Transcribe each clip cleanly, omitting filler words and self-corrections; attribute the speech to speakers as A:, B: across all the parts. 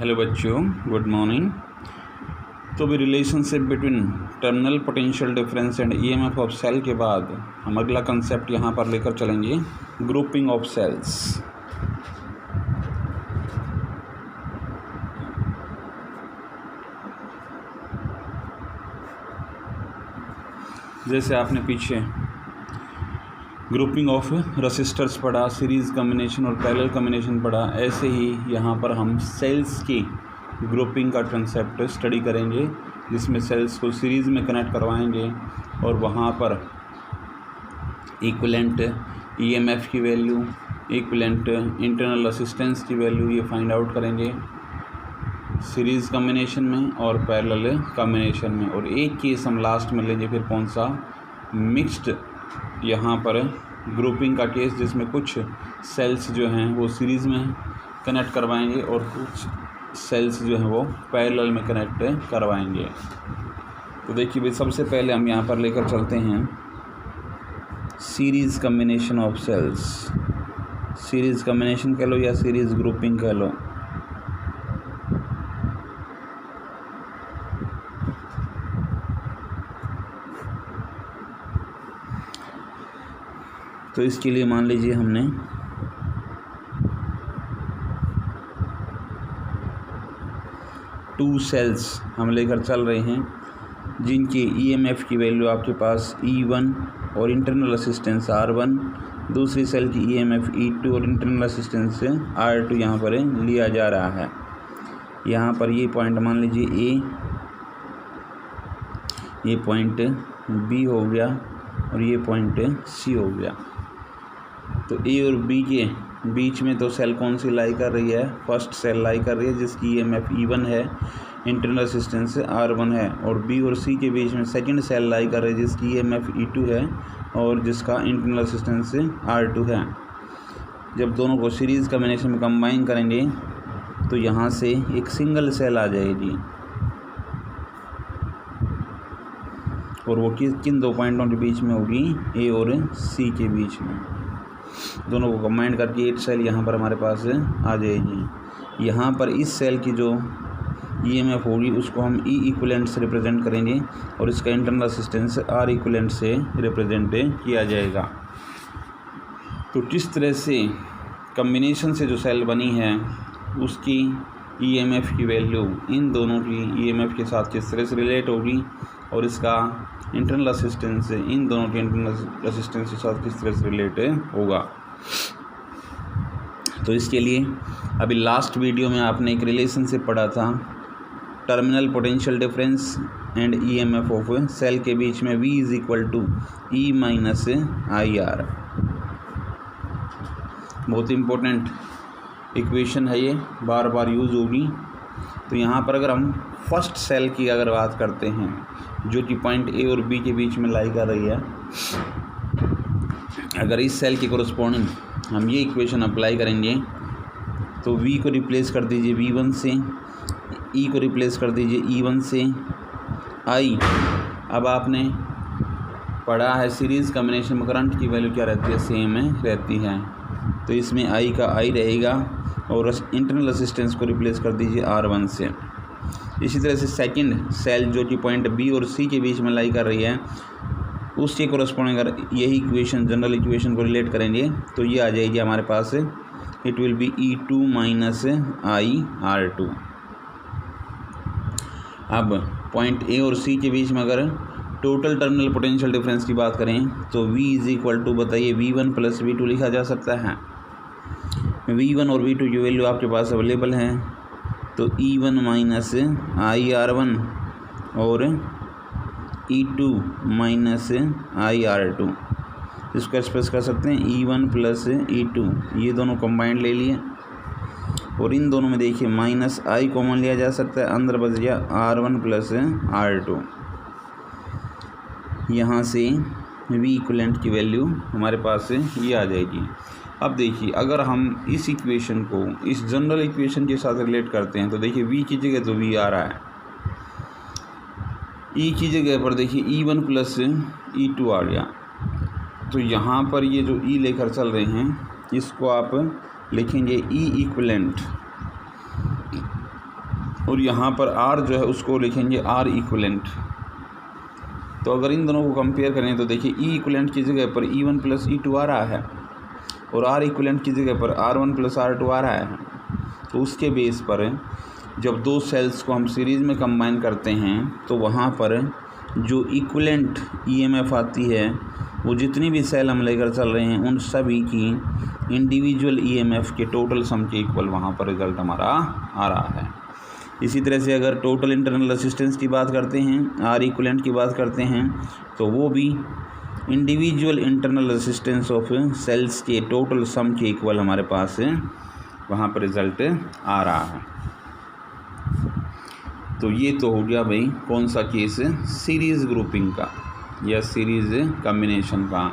A: Hello बच्चों, good morning. तो भी relationship between terminal potential difference and EMF of cell के बाद हम अगला कंसेप्ट यहाँ पर लेकर चलेंगे, ग्रुपिंग ऑफ सेल्स। जैसे आपने पीछे ग्रुपिंग ऑफ रेसिस्टर्स पढ़ा, सीरीज़ कम्बिनेशन और पैरेलल कम्बिनेशन पढ़ा, ऐसे ही यहाँ पर हम सेल्स की ग्रुपिंग का कंसेप्ट स्टडी करेंगे, जिसमें सेल्स को सीरीज़ में कनेक्ट करवाएंगे और वहाँ पर इक्विवेलेंट ईएमएफ की वैल्यू, इक्विवेलेंट इंटरनल रेसिस्टेंस की वैल्यू ये फाइंड आउट करेंगे सीरीज़ कम्बिनेशन में और पैरेलल कम्बिनेशन में। और एक केस हम लास्ट में लेंगे फिर कौन सा, मिक्स्ड यहाँ पर ग्रुपिंग का केस, जिसमें कुछ सेल्स जो हैं वो सीरीज़ में कनेक्ट करवाएंगे और कुछ सेल्स जो हैं वो पैरेलल में कनेक्ट करवाएंगे। तो देखिए भाई, सबसे पहले हम यहाँ पर लेकर चलते हैं series combination of cells. Series combination कह लो या सीरीज़ ग्रुपिंग कह लो। तो इसके लिए मान लीजिए हमने टू सेल्स हम लेकर चल रहे हैं, जिनकी ईएमएफ की वैल्यू आपके पास E1 और इंटरनल रेसिस्टेंस R1, दूसरी सेल की ईएमएफ E2 और इंटरनल रेसिस्टेंस R2 यहाँ पर लिया जा रहा है। यहाँ पर ये पॉइंट मान लीजिए A, ये पॉइंट B हो गया और ये पॉइंट C हो गया। तो ए और बी के बीच में तो सेल कौन सी लाई कर रही है, फर्स्ट सेल लाई कर रही है जिसकी ईएमएफ E1 है, इंटरनल रेसिस्टेंस R1 है। और बी और सी के बीच में सेकंड सेल लाई कर रही है जिसकी ईएमएफ E2 है और जिसका इंटरनल रेसिस्टेंस R2 है। जब दोनों को सीरीज़ कम्बिनेशन में कंबाइन करेंगे तो यहाँ से एक सिंगल सेल आ जाएगी और वो किन दो पॉइंटों के बीच में होगी, ए और सी के बीच में। दोनों को कंबाइन करके एक सेल यहाँ पर हमारे पास आ जाएगी। यहाँ पर इस सेल की जो ईएमएफ होगी उसको हम ई इक्विवेलेंट से रिप्रेजेंट करेंगे और इसका इंटरनल रेसिस्टेंस आर इक्विवेलेंट से रिप्रेजेंट किया जाएगा। तो किस तरह से कम्बिनेशन से जो सेल बनी है उसकी ईएमएफ की वैल्यू इन दोनों की ईएमएफ के साथ किस तरह से रिलेट होगी और इसका इंटरनल रेसिस्टेंस इन दोनों के इंटरनल रेसिस्टेंस के साथ किस तरह से रिलेट होगा। तो इसके लिए अभी लास्ट वीडियो में आपने एक रिलेशनशिप पढ़ा था, terminal potential difference and EMF of cell के बीच में V is equal to E minus IR। बहुत इम्पोर्टेंट इक्वेशन है ये, बार बार यूज़ होगी। तो यहाँ पर अगर हम फर्स्ट सेल की अगर बात करते हैं जो कि पॉइंट ए और बी के बीच में लाई कर रही है, अगर इस सेल के कोरस्पॉन्डिंग हम ये इक्वेशन अप्लाई करेंगे तो V को रिप्लेस कर दीजिए V1 से, E को रिप्लेस कर दीजिए E1 से, I अब आपने पढ़ा है सीरीज़ कम्बिनेशन में करंट की वैल्यू क्या रहती है, सेम रहती है। तो इसमें I का I रहेगा और इंटरनल रेसिस्टेंस को रिप्लेस कर दीजिए R1 से। इसी तरह से सेकंड सेल जो कि पॉइंट बी और सी के बीच में लाई कर रही है उसके कोरस्पॉन्डिंग अगर यही इक्वेशन जनरल इक्वेशन को रिलेट करेंगे तो ये आ जाएगी हमारे पास, it will be E2 minus IR2। अब पॉइंट ए और सी के बीच में अगर टोटल टर्मिनल पोटेंशियल डिफरेंस की बात करें तो V इज इक्वल टू, बताइए, V1 प्लस V2 लिखा जा सकता है। V1 और V2 की वैल्यू आपके पास अवेलेबल है, तो E1 माइनस IR1 और E2 माइनस IR2, इसको एक्सप्रेस कर सकते हैं E1 प्लस E2, ये दोनों कंबाइंड ले लिए और इन दोनों में देखिए माइनस I कॉमन लिया जा सकता है, अंदर बच गया R1 प्लस R2। यहाँ से V इक्विवेलेंट की वैल्यू हमारे पास ये आ जाएगी। अब देखिए, अगर हम इस इक्वेशन को इस जनरल इक्वेशन के साथ रिलेट करते हैं तो देखिए V की जगह तो V आ रहा है, E की जगह पर देखिए E1 प्लस E2 आ गया। तो यहाँ पर ये जो E लेकर चल रहे हैं इसको आप लिखेंगे E इक्विवेलेंट और यहाँ पर आर जो है उसको लिखेंगे आर इक्वलेंट। तो अगर इन दोनों को कंपेयर करें तो देखिए ई इक्वलेंट की जगह पर E1 + E2 आ रहा है और आर इक्वलेंट की जगह पर R1 + R2 आ रहा है। तो उसके बेस पर जब दो सेल्स को हम सीरीज़ में कंबाइन करते हैं तो वहाँ पर जो इक्वलेंट EMF आती है वो जितनी भी सेल हम लेकर चल रहे हैं उन सभी की इंडिविजुअल EMF के टोटल सम के इक्वल वहाँ पर रिज़ल्ट हमारा आ रहा है। इसी तरह से अगर टोटल इंटरनल रेसिस्टेंस की बात करते हैं, आर इक्वलेंट की बात करते हैं, तो वो भी individual internal resistance of cells के टोटल सम के इक्वल हमारे पास वहाँ पर रिज़ल्ट आ रहा है। तो ये तो हो गया भाई कौन सा केस, सीरीज़ ग्रुपिंग का या सीरीज़ कम्बिनेशन का।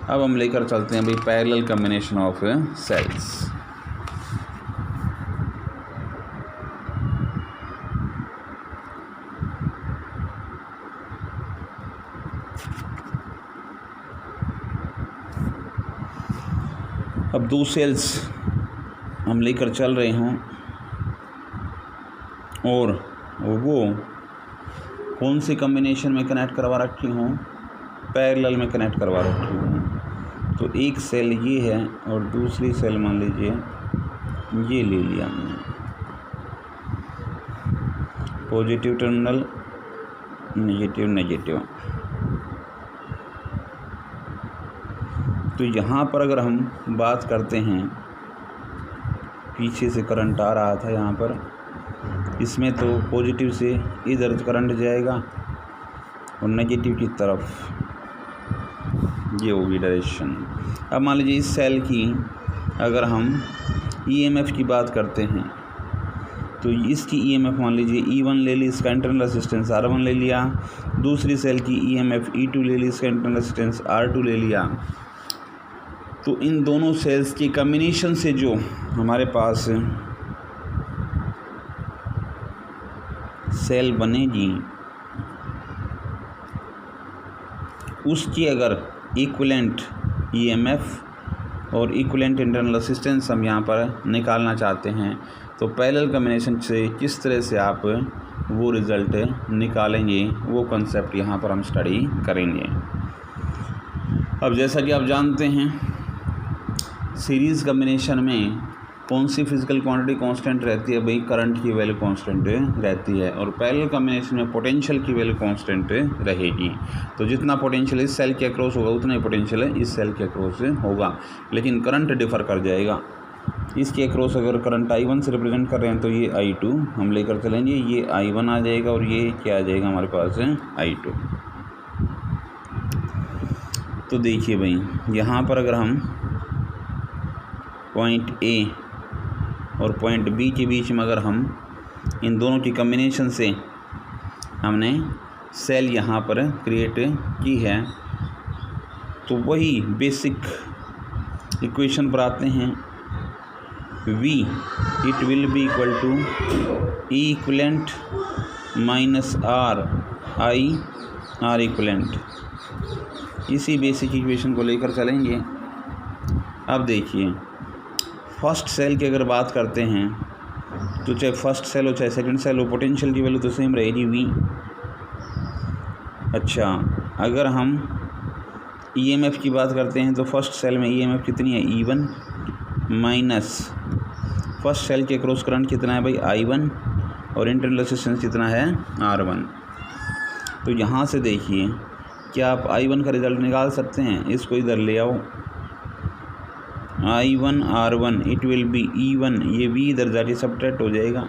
A: अब हम लेकर चलते हैं भाई पैरेलल कम्बिनेशन ऑफ सेल्स। अब दो सेल्स हम लेकर चल रहे हों और वो कौन से कम्बिनेशन में कनेक्ट करवा रखी हों, पैरेलल में कनेक्ट करवा रखी हों। तो एक सेल ये है और दूसरी सेल मान लीजिए ये ले लिया हमने, पॉजिटिव टर्मिनल नेगेटिव नेगेटिव। तो यहाँ पर अगर हम बात करते हैं, पीछे से करंट आ रहा था यहाँ पर, इसमें तो पॉजिटिव से इधर करंट जाएगा और नेगेटिव की तरफ ये होगी डायरेक्शन। अब मान लीजिए इस सेल की अगर हम EMF की बात करते हैं तो इसकी EMF मान लीजिए E1 ले ली, इसका इंटरनल रेसिस्टेंस R1 ले लिया। दूसरी सेल की EMF E2 ले ली, इसका इंटरनल रेसिस्टेंस R2 ले लिया। तो इन दोनों सेल्स के कम्बिनेशन से जो हमारे पास सेल बनेगी उसकी अगर इक्विवेलेंट EMF और इक्विवेलेंट इंटरनल रेसिस्टेंस हम यहाँ पर निकालना चाहते हैं तो पैरेलल कम्बिनेशन से किस तरह से आप वो रिज़ल्ट निकालेंगे, वो कंसेप्ट यहाँ पर हम स्टडी करेंगे। अब जैसा कि आप जानते हैं सीरीज़ कम्बिनेशन में कौन सी फिज़िकल क्वांटिटी कांस्टेंट रहती है, भाई करंट की वैल्यू कांस्टेंट रहती है, और पैरेलल कम्बिनेशन में पोटेंशियल की वैल्यू कांस्टेंट रहेगी। तो जितना पोटेंशियल इस सेल के अक्रॉस होगा उतना ही पोटेंशियल इस सेल के अक्रॉस होगा, लेकिन करंट डिफ़र कर जाएगा। इसके अक्रॉस अगर करंट I1 से रिप्रेजेंट कर रहे हैं तो ये I2 हम लेकर चलेंगे, ये I1 आ जाएगा और ये क्या आ जाएगा हमारे पास I2। तो देखिए भाई यहाँ पर अगर हम पॉइंट A और पॉइंट B के बीच में अगर हम इन दोनों की कम्बिनेशन से हमने सेल यहाँ पर क्रिएट की है तो वही बेसिक इक्वेशन पर आते हैं। V it will be equal to E equivalent minus R equivalent. इसी बेसिक इक्वेशन को लेकर चलेंगे। अब देखिए फर्स्ट सेल की अगर बात करते हैं तो चाहे फर्स्ट सेल हो चाहे सेकंड सेल हो, पोटेंशियल की वैल्यू तो सेम रहेगी V। अच्छा, अगर हम EMF की बात करते हैं तो फर्स्ट सेल में EMF कितनी है E1 माइनस फर्स्ट सेल के क्रॉस करंट कितना है भाई I1 और इंटरनल रेसिस्टेंस कितना है R1। तो यहाँ से देखिए क्या आप I1 का रिज़ल्ट निकाल सकते हैं, इसको इधर ले आओ, I1 R1 it will B E1, ये V इधर जाके सब्ट्रैक्ट हो जाएगा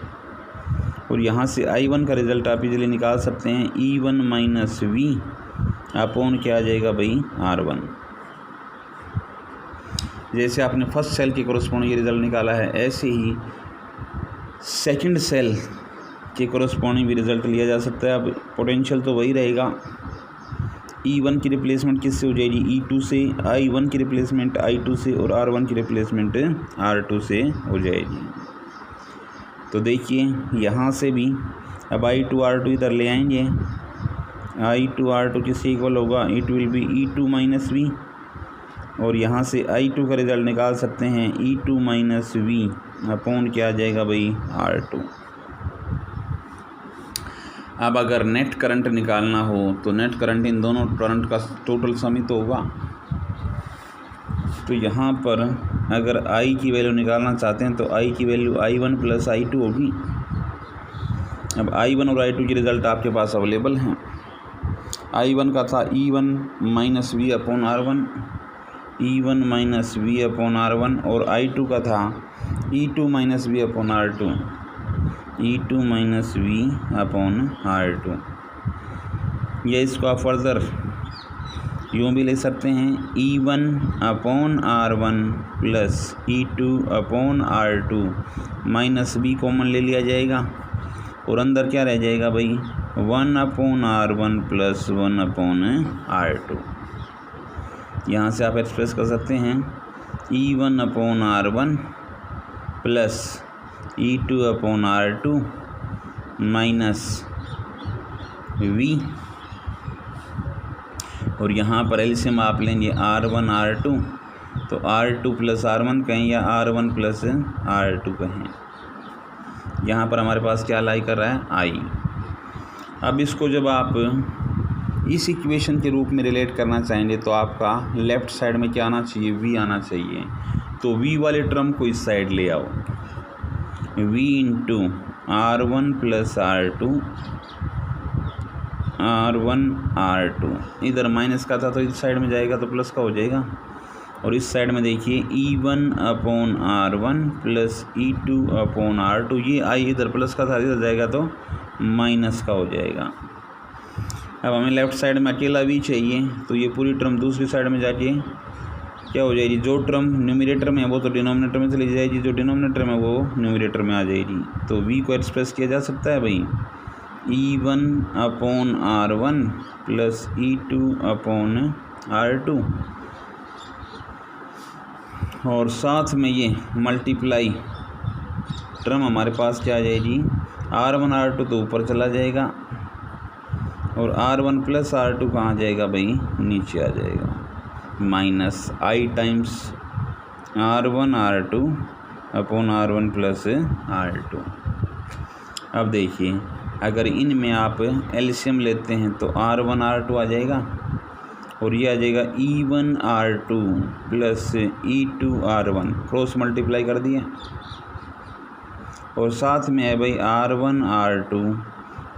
A: और यहाँ से I1 का रिज़ल्ट आप इजीली निकाल सकते हैं E1 माइनस V अपॉन क्या आ जाएगा भाई R1। जैसे आपने फर्स्ट सेल के कोरस्पॉन्डिंग ये रिज़ल्ट निकाला है, ऐसे ही सेकंड सेल के कोरस्पॉन्डिंग भी रिज़ल्ट लिया जा सकता है। अब पोटेंशियल तो वही रहेगा, E1 की रिप्लेसमेंट किससे हो जाएगी E2 से, I1 की रिप्लेसमेंट I2 से और R1 की रिप्लेसमेंट R2 से हो जाएगी। तो देखिए यहाँ से भी अब I2 R2 इधर ले आएंगे, I2 R2 किससे इक्वल होगा, it will be E2 minus V और यहाँ से I2 का रिज़ल्ट निकाल सकते हैं E2 माइनस V अपॉन क्या आ जाएगा भाई R2। अब अगर नेट करंट निकालना हो तो नेट करंट इन दोनों करंट का टोटल सम ही तो होगा। तो यहाँ पर अगर I की वैल्यू निकालना चाहते हैं तो I की वैल्यू I1 प्लस I2 होगी। अब I1 और I2 की रिज़ल्ट आपके पास अवेलेबल हैं। I1 का था E1 minus V upon R1, E1 minus V upon R1, और I2 का था E2 minus V upon R2, E2 minus V upon R2। या इसको आप फर्दर यूँ भी ले सकते हैं, E1 upon R1 plus E2 upon R2 minus B common ले लिया जाएगा और अंदर क्या रह जाएगा भाई, 1 upon R1 plus 1 upon R2। यहाँ से आप एक्सप्रेस कर सकते हैं E1 upon R1 plus E2 upon R2 minus V, और यहाँ पर एलसीएम आप लेंगे R1 R2, तो R2 प्लस R1 कहें या R1 प्लस R2 कहें। यहाँ पर हमारे पास क्या लाई कर रहा है, I। अब इसको जब आप इस इक्वेशन के रूप में रिलेट करना चाहेंगे तो आपका लेफ़्ट साइड में क्या आना चाहिए, V आना चाहिए। तो V वाले टर्म को इस साइड ले आओ, V into R1 plus R1 R2, इधर माइनस का था तो इस साइड में जाएगा तो प्लस का हो जाएगा, और इस साइड में देखिए E1 upon R1 plus E2 upon R2, ये I इधर प्लस का था इधर जाएगा तो माइनस का हो जाएगा। अब हमें लेफ़्ट साइड में अकेला V चाहिए, तो ये पूरी टर्म दूसरी साइड में जाके क्या हो जाएगी, जो टर्म न्यूमरेटर में है वो तो डिनोमिनेटर में चली जाएगी, जो डिनोमिनेटर में वो न्यूमरेटर में आ जाएगी। तो V को एक्सप्रेस किया जा सकता है भाई E1 upon R1 plus E2 upon R2, और साथ में ये मल्टीप्लाई टर्म हमारे पास क्या आ जाएगी, R1 R2 तो ऊपर चला जाएगा और R1 प्लस R2 कहाँ जाएगा भाई, नीचे आ जाएगा, minus I times R1 R2 upon R1 plus R2। अब देखिए अगर इनमें आप एलसीएम लेते हैं तो R1 R2 आ जाएगा और ये आ जाएगा E1 R2 plus E2 R1, cross multiply कर दिए, और साथ में है भाई R1 R2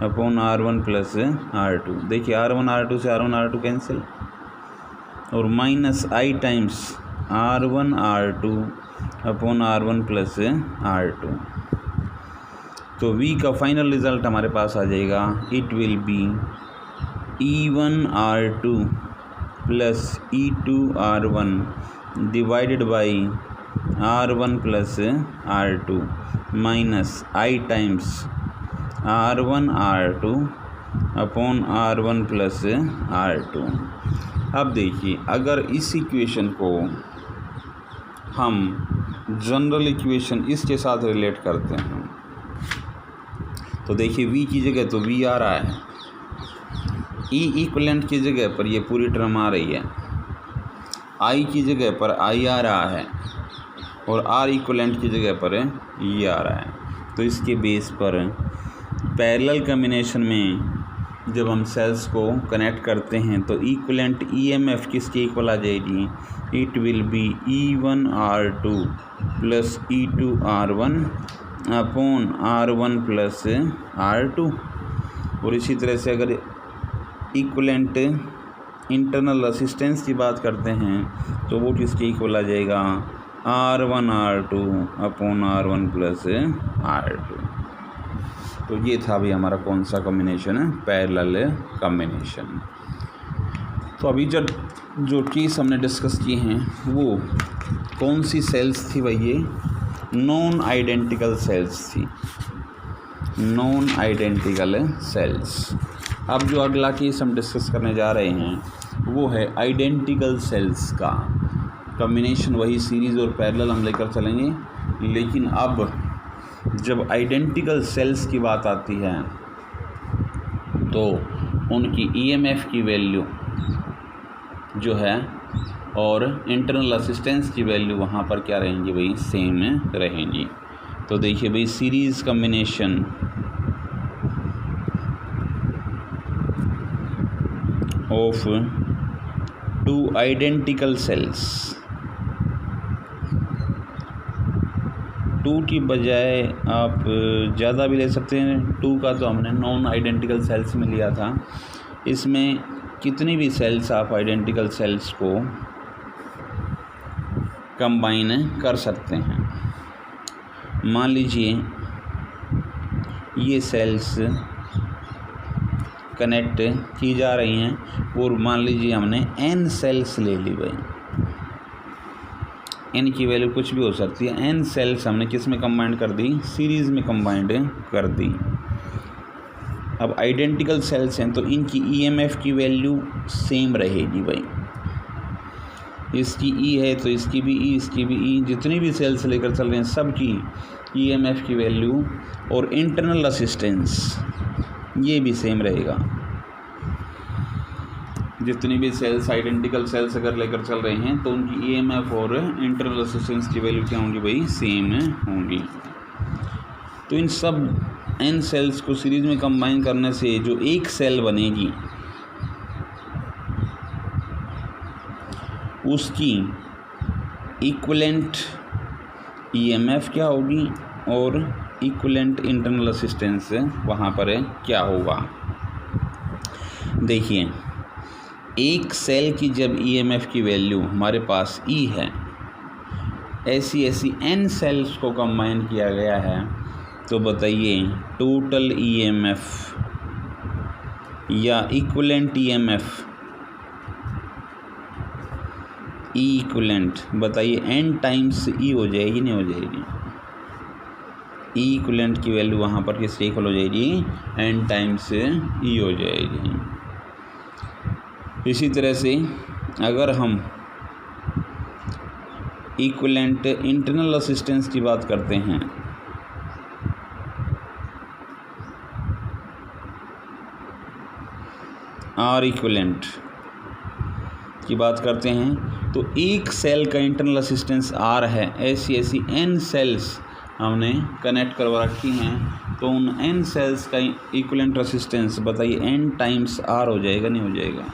A: upon R1 plus R2। देखिए R1 R2 से R1 R2 कैंसिल, और minus I times R1 R2 upon R1 plus R2। तो V का फाइनल रिज़ल्ट हमारे पास आ जाएगा, it will B E1 R2 plus E2 R1 divided by R1 plus R2 minus I times R1 R2 upon R1 plus R2। अब देखिए अगर इस equation को हम जनरल इक्वेशन इसके साथ रिलेट करते हैं तो देखिए V की जगह तो V आ रहा है, E इक्वलेंट की जगह पर ये पूरी टर्म आ रही है, I की जगह पर I आ रहा है, और R इक्वलेंट की जगह पर ये आ रहा है। तो इसके बेस पर पैरेलल कॉम्बिनेशन में जब हम सेल्स को कनेक्ट करते हैं तो इक्वलेंट EMF किसके इक्वल आ जाएगी, it will B E1 R2 plus E2 R1 upon R1 plus R2। और इसी तरह से अगर इक्वलेंट इंटरनल रेसिस्टेंस की बात करते हैं तो वो किसके इक्वल आ जाएगा, R1 R2 upon R1 plus R2। तो ये था भी हमारा कौन सा कॉम्बिनेशन है, पैरेलल कॉम्बिनेशन। तो अभी जो केस हमने डिस्कस किए हैं वो कौन सी सेल्स थी भाई, ये नॉन आइडेंटिकल सेल्स थी, नॉन आइडेंटिकल सेल्स। अब जो अगला केस हम डिस्कस करने जा रहे हैं वो है आइडेंटिकल सेल्स का कॉम्बिनेशन, वही सीरीज़ और पैरेलल हम लेकर चलेंगे। लेकिन अब जब आइडेंटिकल सेल्स की बात आती है तो उनकी EMF की वैल्यू जो है और इंटरनल असिस्टेंस की वैल्यू वहाँ पर क्या रहेंगी भाई, सेम रहेंगी। तो देखिए भाई series combination of two identical sales, 2 की बजाय आप ज़्यादा भी ले सकते हैं। 2 का तो हमने नॉन आइडेंटिकल सेल्स में लिया था। इसमें कितनी भी सेल्स आप आइडेंटिकल सेल्स को कंबाइन कर सकते हैं। मान लीजिए ये सेल्स कनेक्ट की जा रही हैं और मान लीजिए हमने n सेल्स ले ली भाई, n की वैल्यू कुछ भी हो सकती है। n सेल्स हमने किस में कंबाइन कर दी, सीरीज़ में कंबाइंड कर दी। अब आइडेंटिकल सेल्स हैं तो इनकी EMF की वैल्यू सेम रहेगी भाई। इसकी E है तो इसकी भी E, इसकी भी E, जितनी भी सेल्स लेकर चल रहे हैं सब की EMF की वैल्यू और इंटरनल असिस्टेंस ये भी सेम रहेगा। जितनी भी सेल्स आइडेंटिकल सेल्स अगर लेकर चल रहे हैं तो उनकी EMF और इंटरनल असिस्टेंस की वैल्यू क्या होंगी भाई, सेम होंगी। तो इन सब n सेल्स को सीरीज़ में कंबाइन करने से जो एक सेल बनेगी उसकी इक्विवेलेंट EMF क्या होगी और इक्विवेलेंट इंटरनल असिस्टेंस वहाँ पर क्या होगा। देखिए एक सेल की जब EMF की वैल्यू हमारे पास E है, ऐसी n सेल्स को कंबाइन किया गया है, तो बताइए टोटल EMF या इक्विवेलेंट EMF, E इक्विवेलेंट बताइए n टाइम्स E हो जाएगी नहीं हो जाएगी। E इक्विवेलेंट की वैल्यू वहाँ पर किसके इक्वल हो जाएगी, n टाइम्स E हो जाएगी। इसी तरह से अगर हम इक्विवेलेंट इंटरनल असिस्टेंस की बात करते हैं, R इक्विवेलेंट की बात करते हैं, तो एक सेल का इंटरनल असिस्टेंस R है, ऐसी n सेल्स हमने कनेक्ट करवा रखी हैं, तो उन n सेल्स का इक्विवेलेंट रेसिस्टेंस बताइए n टाइम्स R हो जाएगा नहीं हो जाएगा।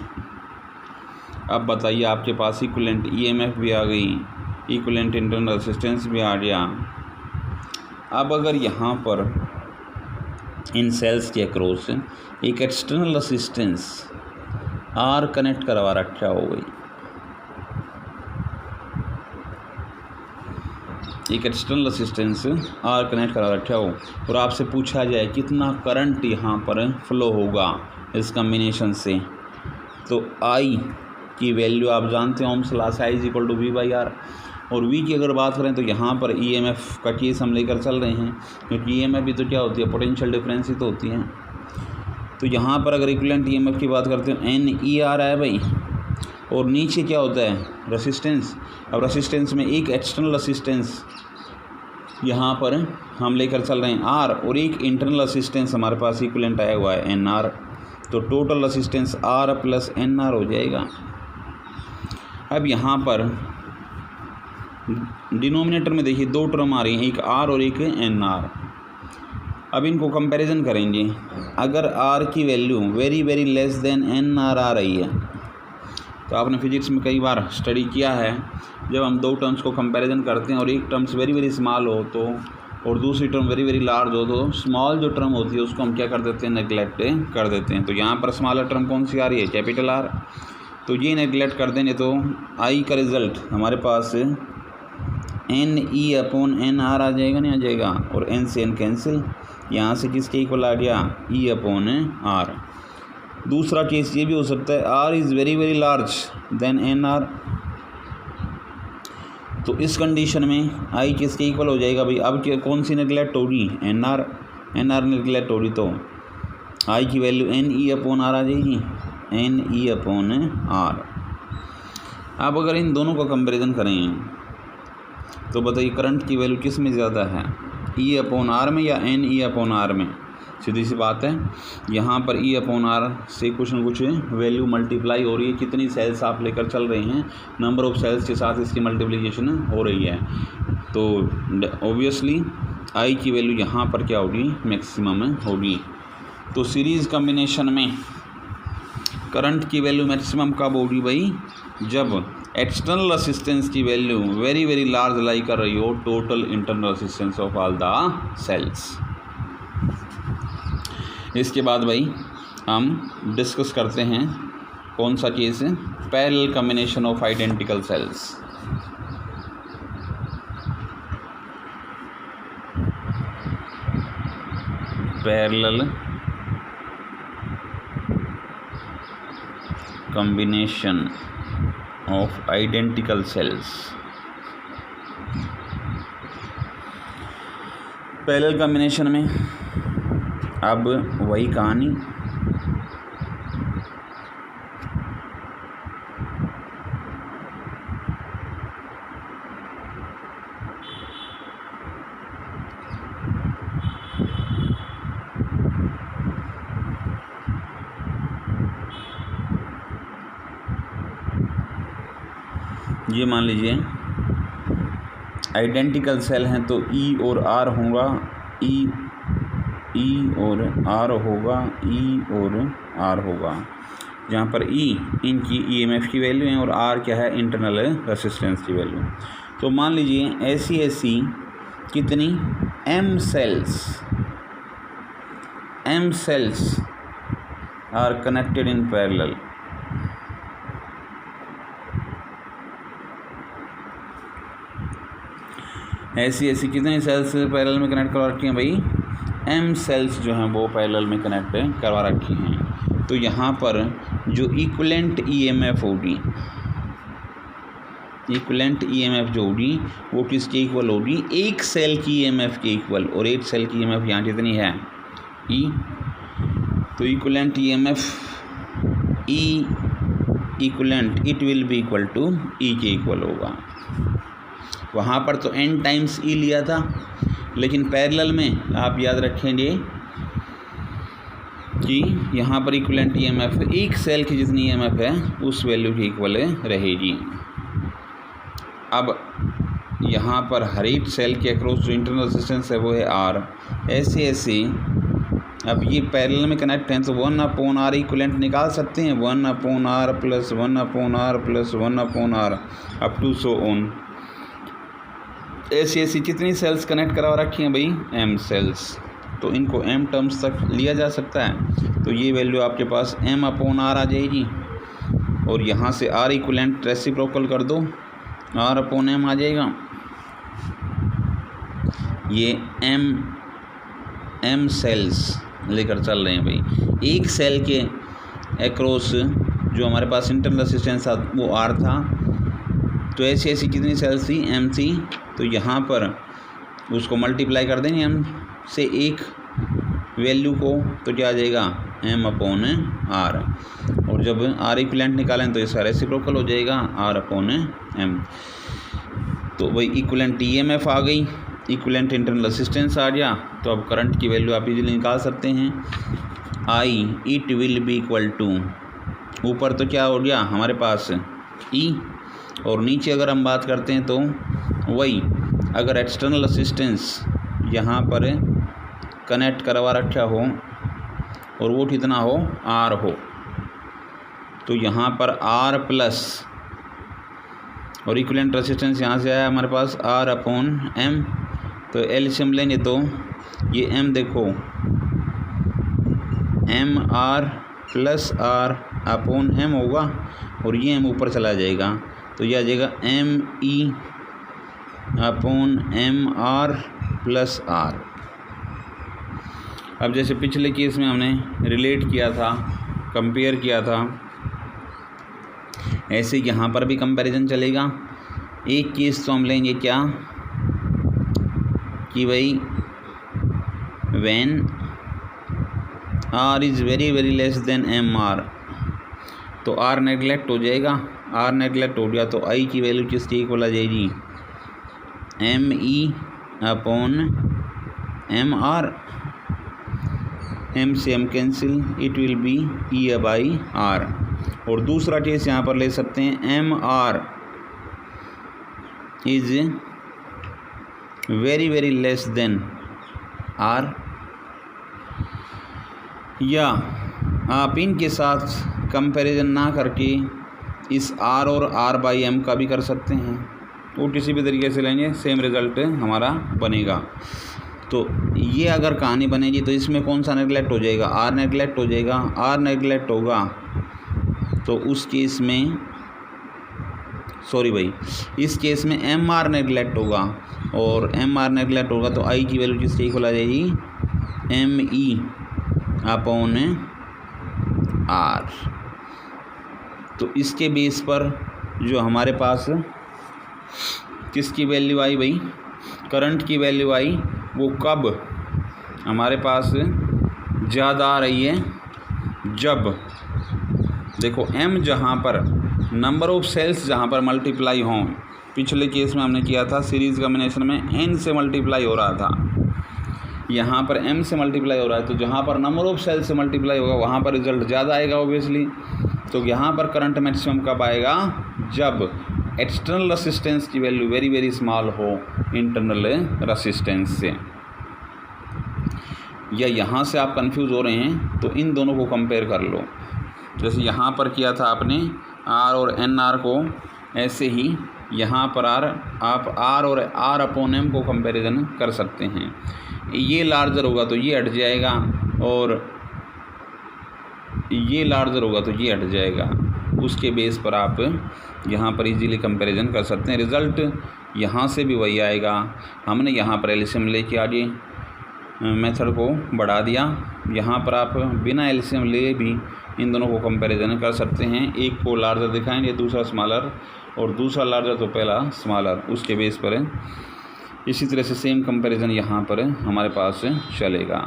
A: अब बताइए आपके पास इक्विवेलेंट EMF भी आ गई, इक्विवेलेंट इंटरनल रेसिस्टेंस भी आ गया। अब अगर यहाँ पर इन सेल्स के अक्रॉस एक एक्सटर्नल रेसिस्टेंस R कनेक्ट करवा रखा हो गई, एक एक्सटर्नल रेसिस्टेंस R कनेक्ट करा रखा हो और आपसे पूछा जाए कितना करंट यहाँ पर फ्लो होगा इस कम्बिनेशन से, तो I की वैल्यू आप जानते हो ओम्स लॉ से I = V/R। और V की अगर बात करें तो यहाँ पर EMF का केस हम लेकर चल रहे हैं, क्योंकि EMF भी तो क्या होती है, पोटेंशियल डिफरेंस ही तो होती है। तो यहाँ पर अगर इक्विवेलेंट EMF की बात करते हैं NE आ रहा है भाई, और नीचे क्या होता है, रेसिस्टेंस। अब रेसिस्टेंस में एक एक्सटर्नल रेसिस्टेंस यहाँ पर हम लेकर चल रहे हैं R, और एक इंटरनल रेसिस्टेंस हमारे पास इक्विवेलेंट आया हुआ है NR, तो टोटल रेसिस्टेंस R + NR हो जाएगा। अब यहाँ पर डिनोमिनेटर में देखिए 2 टर्म आ रही हैं, एक R और एक NR। अब इनको कंपैरिजन करेंगे। अगर R की value very very less than NR आ रही है, तो आपने फिजिक्स में कई बार स्टडी किया है, जब हम 2 टर्म्स को कंपैरिजन करते हैं और एक टर्म्स वेरी वेरी स्मॉल हो तो और दूसरी टर्म वेरी वेरी लार्ज हो, तो स्मॉल जो टर्म होती है उसको हम क्या कर देते हैं, नेगलेक्ट कर देते हैं। तो यहाँ पर स्मॉलर टर्म कौन सी आ रही है, कैपिटल R, तो ये नेगलेक्ट कर देंगे तो I का रिज़ल्ट हमारे पास NE/NR आ जाएगा नहीं आ जाएगा, और N से N कैंसिल, यहाँ से किसके इक्वल आ गया, E/R। दूसरा केस ये भी हो सकता है R is very very large then NR, तो इस कंडीशन में I किसके इक्वल हो जाएगा भाई। अब क्या कौन सी नेगलेक्ट होगी, NR नेगलेक्ट होगी, तो I की वैल्यू NE/R आ जाएगी, NE/R। अब अगर इन दोनों का कंपैरिजन करें तो बताइए करंट की वैल्यू किस में ज़्यादा है, E/R में या NE/R में। सीधी सी बात है, यहाँ पर E/R से कुछ न कुछ वैल्यू मल्टीप्लाई हो रही है, कितनी सेल्स आप लेकर चल रहे हैं, नंबर ऑफ़ सेल्स के साथ इसकी मल्टीप्लिकेशन हो रही है। तो ऑब्वियसली I की वैल्यू यहाँ पर क्या होगी, मैक्सिमम होगी। तो सीरीज़ कम्बिनेशन में करंट की वैल्यू मैक्सिमम कब होगी भाई, जब एक्सटर्नल रेसिस्टेंस की वैल्यू वेरी वेरी लार्ज लाई कर रही हो total internal resistance of all the cells. इसके बाद भाई हम डिस्कस करते हैं कौन सा केस है, parallel combination of identical sales. Parallel combination of identical sales. Parallel combination में अब वही कहानी, ये मान लीजिए आइडेंटिकल सेल हैं तो E और R होगा, E और R होगा, E और R होगा, जहाँ पर E इनकी EMF की वैल्यू है और R क्या है, इंटरनल रेसिस्टेंस की वैल्यू। तो मान लीजिए ऐसी कितनी M cells are connected in parallel. ऐसी कितनी सेल्स पैरेलल में कनेक्ट करवा रखी हैं भाई, M सेल्स जो हैं वो पैरेलल में कनेक्ट करवा रखी हैं। तो यहाँ पर जो इक्विवेलेंट EMF होगी, इक्विवेलेंट EMF जो होगी वो किसके इक्वल होगी, एक सेल की EMF के इक्वल, और एक सेल की EMF यहाँ कितनी है, E। तो equivalent EMF E equivalent it will be equal to E के इक्वल होगा। वहाँ पर तो n टाइम्स E लिया था, लेकिन पैरेलल में आप याद रखेंगे कि यहाँ पर इक्विवेलेंट EMF एक सेल की जितनी EMF है उस वैल्यू के इक्वल रहेगी। अब यहाँ पर हर एक सेल के अक्रॉस जो इंटरनल रेजिस्टेंस है वो है R। ऐसे अब ये पैरेलल में कनेक्ट हैं तो 1/R इक्विवेलेंट निकाल सकते हैं, 1/R plus 1/R plus 1/R up to so on. ऐसी कितनी सेल्स कनेक्ट करवा रखी हैं भाई, M सेल्स। तो इनको M टर्म्स तक लिया जा सकता है। तो ये वैल्यू आपके पास M/R आ जाएगी, और यहाँ से R इक्विवेलेंट रेसिप्रोकल कर दो, R/M आ जाएगा। ये M सेल्स लेकर चल रहे हैं भाई। एक सेल के एक्रॉस जो हमारे पास इंटरनल रेजिस्टेंस था वो R था, तो ऐसी कितनी सेल्स थी, M थी। तो यहाँ पर उसको मल्टीप्लाई कर देंगे M से एक वैल्यू को, तो क्या आ जाएगा, M/R। और जब R इक्विवेलेंट निकालें तो इसका रेसिप्रोकल हो जाएगा, R/M। तो वही इक्विवेलेंट EMF आ गई, इक्विवेलेंट इंटरनल रेजिस्टेंस आ गया। तो अब करंट की वैल्यू आप इजीली निकाल सकते हैं, I it will be equal to, ऊपर तो क्या हो गया हमारे पास E, और नीचे अगर हम बात करते हैं तो वही, अगर एक्सटर्नल रेजिस्टेंस यहाँ पर कनेक्ट करवा रखा हो और वो कितना हो, R हो, तो यहाँ पर R प्लस, और इक्विवेलेंट रेजिस्टेंस यहाँ से आया हमारे पास R/M। तो एलसीएम लेंगे तो ये M देखो MR प्लस R/M होगा, और ये M ऊपर चला जाएगा, तो ये आ जाएगा ME/MR प्लस R। अब जैसे पिछले केस में हमने रिलेट किया था, कंपेयर किया था, ऐसे यहाँ पर भी कंपैरिजन चलेगा। एक केस तो हम लेंगे क्या कि भाई when R is very very less than MR, तो R नेगलेक्ट हो जाएगा। R नेगलेक्ट हो गया तो I की वैल्यू किसके इक्वल आ जाएगी, ME/MR। M से M cancel, it will B E/R। और दूसरा केस यहाँ पर ले सकते हैं, MR is very very less than R, या आप इनके साथ कंपैरिजन ना करके इस R और R/M का भी कर सकते हैं, वो किसी भी तरीके से लेंगे सेम रिज़ल्ट हमारा बनेगा। तो ये अगर कहानी बनेगी तो इसमें कौन सा नेगलेक्ट हो जाएगा, R नेगलेक्ट हो जाएगा। R नेगलेक्ट होगा तो उस केस में इस केस में MR नेगलेक्ट होगा, और MR नेगलेक्ट होगा तो I की वैल्यू किसके इक्वल आ जाएगी, ME/R। तो इसके बेस पर जो हमारे पास किसकी वैल्यू आई भाई, करंट की वैल्यू आई, वो कब हमारे पास ज़्यादा आ रही है, जब देखो M जहाँ पर नंबर ऑफ सेल्स जहाँ पर मल्टीप्लाई हों, पिछले केस में हमने किया था सीरीज़ कॉम्बिनेशन में N से मल्टीप्लाई हो रहा था, यहाँ पर M से मल्टीप्लाई हो रहा है, तो जहाँ पर नंबर ऑफ सेल्स से मल्टीप्लाई होगा वहाँ पर रिजल्ट ज़्यादा आएगा ऑब्वियसली। तो यहाँ पर करंट मैक्सिमम कब आएगा, जब एक्सटर्नल रेसिस्टेंस की वैल्यू वेरी वेरी स्मॉल हो इंटरनल रेसिस्टेंस से। या यहाँ से आप कंफ्यूज हो रहे हैं तो इन दोनों को कंपेयर कर लो, जैसे यहाँ पर किया था आपने R और NR को, ऐसे ही यहाँ पर आप R और R/M को कंपैरिजन कर सकते हैं। ये लार्जर होगा तो ये हट जाएगा, और ये लार्जर होगा तो ये हट जाएगा। उसके बेस पर आप यहाँ पर इजीली कंपैरिजन कर सकते हैं। रिज़ल्ट यहाँ से भी वही आएगा। हमने यहाँ पर एलसीएम लेके आगे मेथड को बढ़ा दिया, यहाँ पर आप बिना एलसीएम लिए भी इन दोनों को कंपैरिजन कर सकते हैं। एक को लार्जर दिखाएंगे, दूसरा स्मॉलर, और दूसरा लार्जर तो पहला स्मॉलर, उसके बेस पर इसी तरह से सेम कंपैरिजन यहाँ पर हमारे पास चलेगा।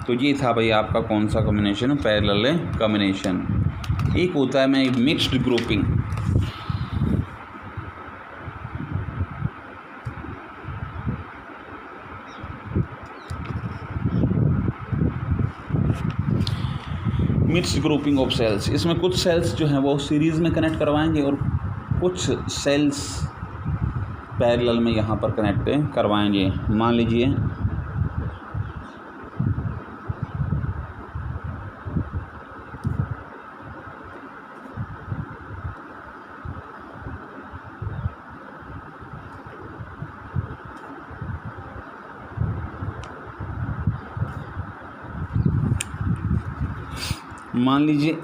A: तो ये था भाई आपका कौन सा कॉम्बिनेशन, पैरेलल कॉम्बिनेशन। एक होता है मैं mixed grouping. Mixed grouping of cells, इसमें कुछ सेल्स जो हैं वो सीरीज़ में कनेक्ट करवाएंगे और कुछ सेल्स पैरेलल में यहाँ पर कनेक्ट करवाएंगे। मान लीजिए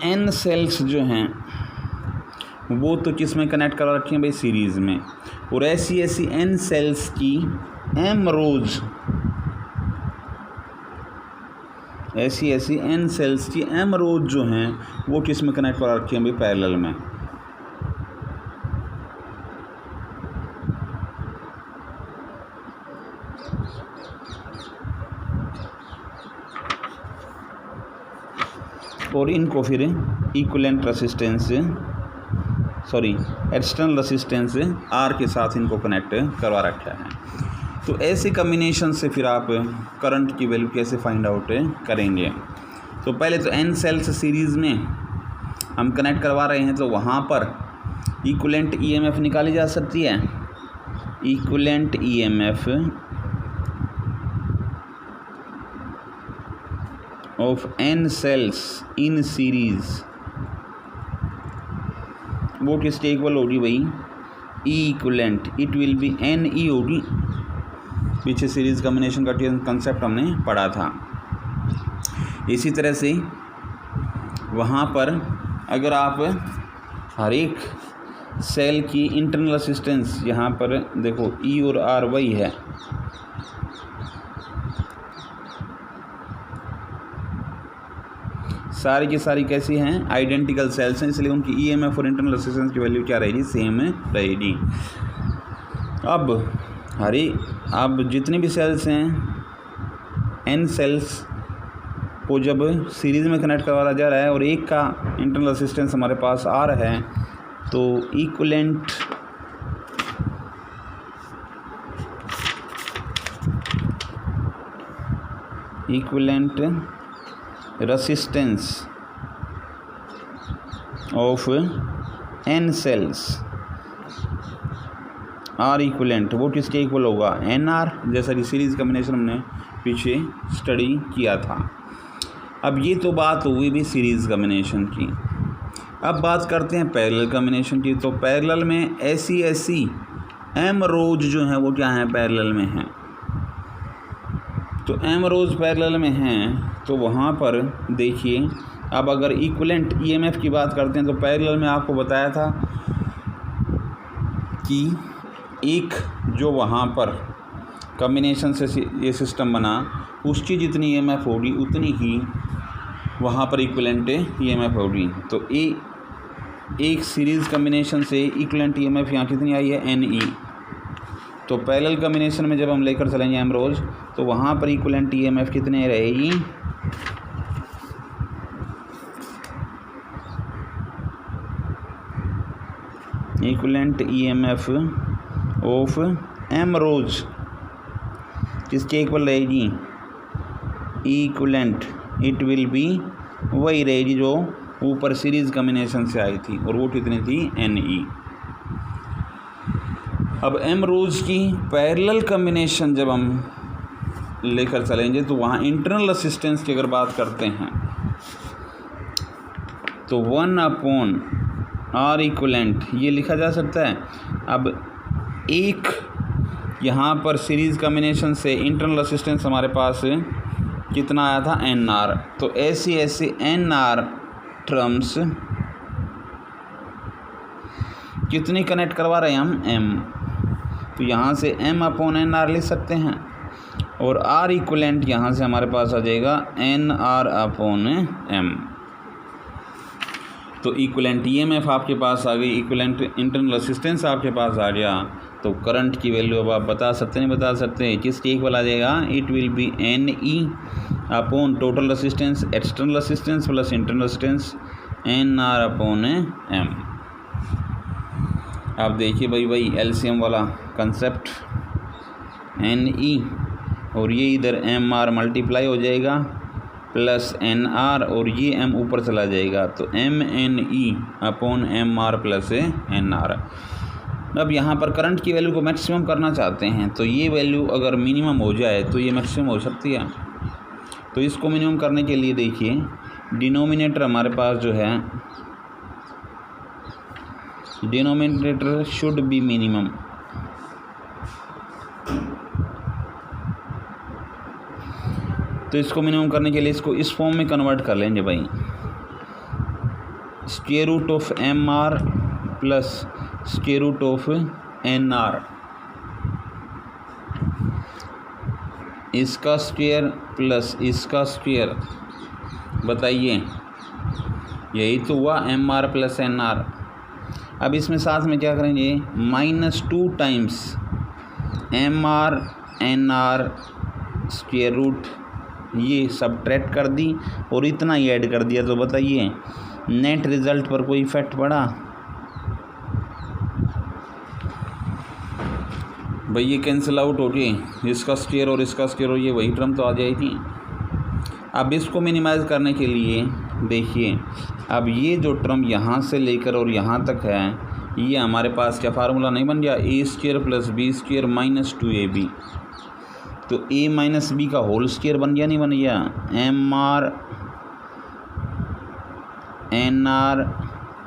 A: N सेल्स जो हैं वो तो किस में कनेक्ट करा रखी हैं भाई, सीरीज़ में, और ऐसी N सेल्स की M रोज, ऐसी N सेल्स की M रोज जो हैं वो किस में कनेक्ट करा रखी हैं भाई, पैरेलल में। और इनको फिर equivalent resistance external resistance R के साथ इनको कनेक्ट करवा रखा है। तो ऐसे कम्बिनेशन से फिर आप करंट की वैल्यू कैसे फाइंड आउट करेंगे। तो पहले तो N सेल्स सीरीज़ में हम कनेक्ट करवा रहे हैं, तो वहाँ पर इक्विवेलेंट EMF निकाली जा सकती है। Equivalent EMF of N cells in series वो किसके इक्वल होगी भाई, E equivalent, it will be NE होगी। पीछे सीरीज़ कॉम्बिनेशन का कंसेप्ट हमने पढ़ा था। इसी तरह से वहाँ पर अगर आप हर एक सेल की इंटरनल रेसिस्टेंस, यहाँ पर देखो E और R वही है, सारी की सारी कैसी हैं, आइडेंटिकल सेल्स हैं, इसलिए उनकी EMF और इंटरनल रेसिस्टेंस की वैल्यू क्या रहेगी, सेम रहेगी। अब जितनी भी सेल्स हैं N सेल्स को जब सीरीज़ में कनेक्ट करवाया जा रहा है और एक का इंटरनल रेसिस्टेंस हमारे पास R है, तो equivalent resistance of N cells R equivalent वो किसके इक्वल होगा, NR, जैसा कि सीरीज़ कॉम्बिनेशन हमने पीछे स्टडी किया था। अब ये तो बात हुई भी सीरीज़ कॉम्बिनेशन की। अब बात करते हैं पैरेलल कॉम्बिनेशन की। तो पैरेलल में ऐसी एम रोज जो है वो क्या है, पैरेलल में है। तो एम रोज पैरेलल में हैं तो वहाँ पर देखिए, अब अगर इक्विवेलेंट ईएमएफ की बात करते हैं तो पैरेलल में आपको बताया था कि एक जो वहाँ पर कॉम्बिनेशन से ये सिस्टम बना, उसकी जितनी ईएमएफ होगी उतनी ही वहाँ पर इक्विवेलेंट ईएमएफ होगी। तो एक सीरीज़ कॉम्बिनेशन से इक्विवेलेंट ईएमएफ यहाँ कितनी आई है, NE। तो पैरेलल कॉम्बिनेशन में जब हम लेकर चलेंगे एम रोज, तो वहाँ पर इक्विवेलेंट ईएमएफ कितने रहेगी, equivalent EMF of M rows किसके इक्वल रहेगी, इक्विवेलेंट, इट विल बी वही रहेगी जो ऊपर सीरीज कॉम्बिनेशन से आई थी, और वो कितनी थी, NE। अब एम रोज की पैरेलल कॉम्बिनेशन जब हम लेकर चलेंगे तो वहाँ इंटरनल असिस्टेंस की अगर बात करते हैं तो 1/R इक्विवेलेंट ये लिखा जा सकता है। अब एक यहाँ पर सीरीज़ कॉम्बिनेशन से इंटरनल असिस्टेंस हमारे पास कितना आया था, NR। तो ऐसी NR टर्म्स कितनी कनेक्ट करवा रहे हैं हम, M। तो यहाँ से M/NR लिख सकते हैं, और R इक्विवेलेंट यहाँ से हमारे पास आ जाएगा NR/M। तो इक्विवेलेंट ईएमएफ आपके पास आ गई, इक्विवेलेंट इंटरनल असिस्टेंस आपके पास आ गया। तो करंट की वैल्यू अब आप बता सकते हैं, किसके इक्वल आ जाएगा, it will be NE total assistance, external assistance plus internal assistance, NR/M। आप देखिए भाई LCM वाला कंसेप्ट, NE और ये इधर MR मल्टीप्लाई हो जाएगा प्लस NR, और ये M ऊपर चला जाएगा, तो MNE/MR प्लस NR। अब यहाँ पर करंट की वैल्यू को मैक्सिमम करना चाहते हैं, तो ये वैल्यू अगर मिनिमम हो जाए तो ये मैक्सिमम हो सकती है। तो इसको मिनिमम करने के लिए देखिए, डिनोमिनेटर हमारे पास जो है, डिनोमिनेटर शुड बी मिनिमम। तो इसको मिनिमम करने के लिए इसको इस फॉर्म में कन्वर्ट कर लेंगे भाई, square root of MR plus square root of NR, इसका स्क्वायर प्लस इसका स्क्वायर, बताइए यही तो हुआ MR प्लस NR। अब इसमें साथ में क्या करेंगे, -2 times MR NR square root, ये सब्ट्रैक्ट कर दी और इतना ही ऐड कर दिया। तो बताइए नेट रिज़ल्ट पर कोई इफेक्ट पड़ा, भाई ये कैंसिल आउट हो गए, इसका स्क्वायर और इसका स्क्वायर, और ये वही टर्म तो आ जाएगी। अब इसको मिनिमाइज़ करने के लिए देखिए, अब ये जो टर्म यहाँ से लेकर और यहाँ तक है, ये हमारे पास क्या फार्मूला नहीं बन गया, A² + B² - 2AB। तो A - B का होल स्क्वायर बन गया, नहीं बन गया, MR NR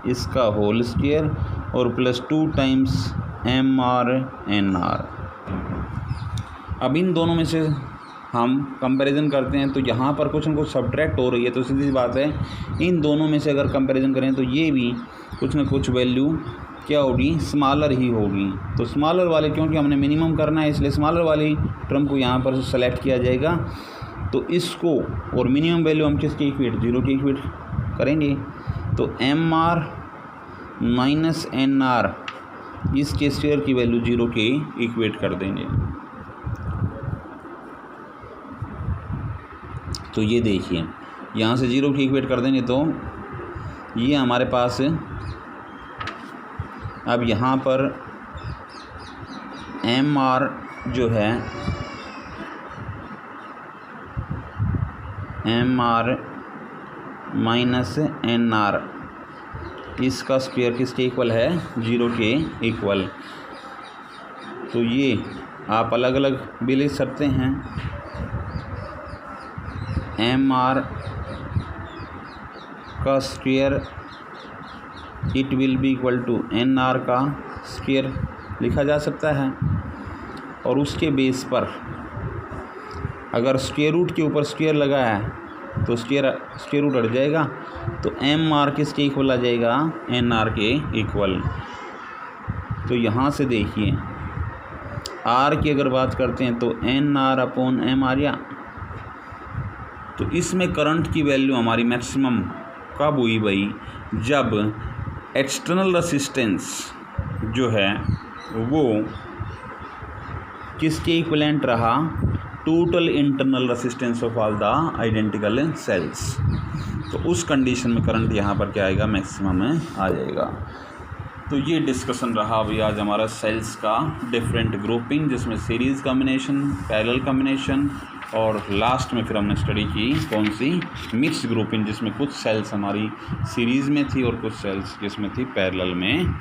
A: इसका होल स्क्वायर और प्लस 2 टाइम्स MR NR। अब इन दोनों में से हम कंपैरिजन करते हैं, तो यहाँ पर कुछ न कुछ सब्ट्रैक्ट हो रही है, तो सीधी बात है इन दोनों में से अगर कंपैरिजन करें तो ये भी कुछ न कुछ वैल्यू क्या होगी, स्मॉलर ही होगी। तो स्मॉलर वाले, क्योंकि हमने मिनिमम करना है इसलिए स्मॉलर वाली टर्म को यहाँ पर सेलेक्ट किया जाएगा। तो इसको और मिनिमम वैल्यू हम किसके इक्वेट, 0 के इक्वेट करेंगे। तो MR - NR इसके स्क्वायर की वैल्यू 0 के इक्वेट कर देंगे। तो ये देखिए यहाँ से 0 के इक्वेट कर देंगे, तो ये हमारे पास अब यहाँ पर MR जो है, MR - NR इसका स्क्वायर किसके इक्वल है, 0 के इक्वल। तो ये आप अलग अलग भी लिख सकते हैं, MR का square it will be equal to N R का स्क्वायर लिखा जा सकता है। और उसके बेस पर अगर स्क्वायर रूट के ऊपर स्क्वायर लगा है तो स्क्वायर रूट हट जाएगा, तो एम आर किसके इक्वल आ जाएगा, एन आर के इक्वल। तो यहाँ से देखिए आर की अगर बात करते हैं तो एन आर अपॉन एम आ गया। तो इसमें करंट की वैल्यू हमारी मैक्सिमम कब हुई भाई, जब एक्सटर्नल रेसिस्टेंस जो है वो किसके इक्विवेलेंट रहा, total internal resistance of all the identical sales. तो उस कंडीशन में करंट यहाँ पर क्या आएगा, मैक्सिमम में आ जाएगा। तो ये डिस्कशन रहा अभी आज हमारा सेल्स का डिफरेंट ग्रुपिंग, जिसमें सीरीज़ कॉम्बिनेशन, पैरेलल कॉम्बिनेशन, और लास्ट में फिर हमने स्टडी की कौन सी, मिक्स ग्रुपिंग, जिसमें कुछ सेल्स हमारी सीरीज़ में थी और कुछ सेल्स जिसमें थी पैरेलल में।